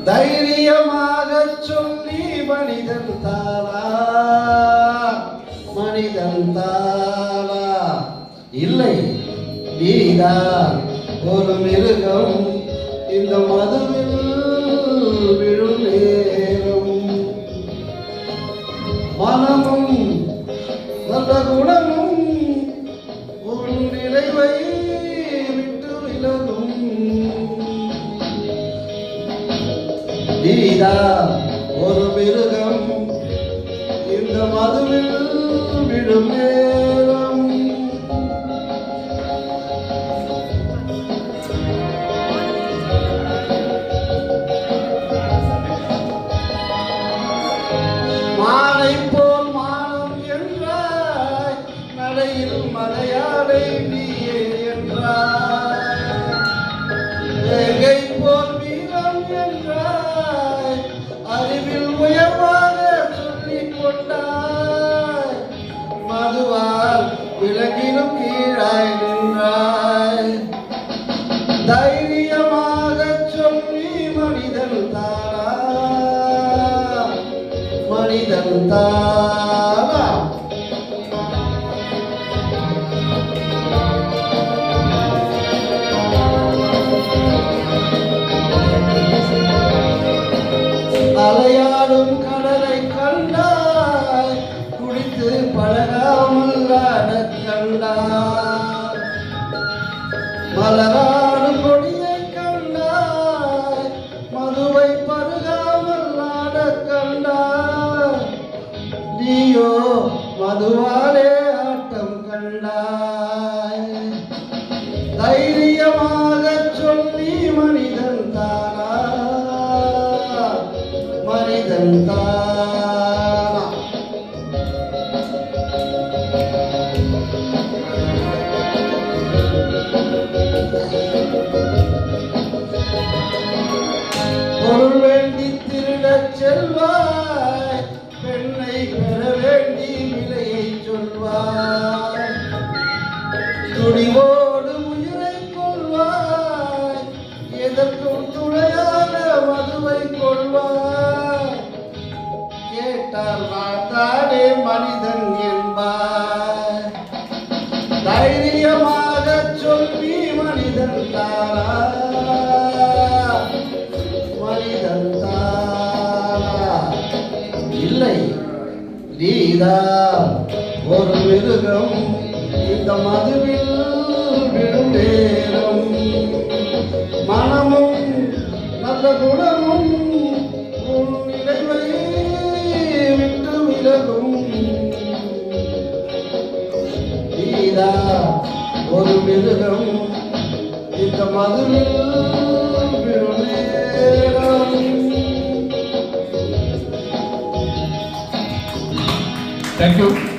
தைரியமாக சொல்லி மனிதன் தானா, மனிதன் தானா? இல்லை, நீதான் ஒரு மிருகம் இந்த மதுவில் விழும் நேரம். மனமும் நல்ல குணமும் ஒரு நிலைவை விட்டு விலகும். நீதான் ஒரு மிருகம் இந்த மதுவில் விழும் நேரம். மாலை போல் மானம் என்றாய், நடையில் மலையாடை நீயே என்றாய். வேகை போல் வீரம் என்றாய், அறிவில் உயர்வாக சொல்லிக் கொண்டாய். மதுவால் விலகிலும் கீழாய் நின்றாய். தைரியமாக சொல்லி மனிதன் தானா, மனிதன் தானா? அலையாடும் கடலை கண்டாய், குடித்து பழகாமல் ஆடக் கண்டாய். மலராடும் கொடியை கண்டாய், மதுவை பருகாமல் ஆடக் கண்டாய். நீயோ மதுவாலே ஆட்டம் கண்டாய். தைரியமாக சொல்லி மனிதன் தானா, மனிதன் தானா? பொருள் வேண்டி திருடச் செல்வாய், பெண்ணை பெற வேண்டி விலையை சொல்வாய். துணிவோடு உயிரை கொள்வாய், எதற்கும் துணையாக மதுவை கொள்வாய். கேட்டால் வாழ்த்தானே மனிதன் என்பாய். தைரியமாக சொல்லி மனிதன் தானா, மனிதன் தானா? இல்லை, நீதான் ஒரு மிருகம் இந்த மதுவில் விழும் நேரம். மனமும் நல்ல குணமும் உன் நிலைவை விட்டு விலகும். நீதான் ஒரு மிருகம் இந்த மதுவில் விழும் நேரம். Thank you.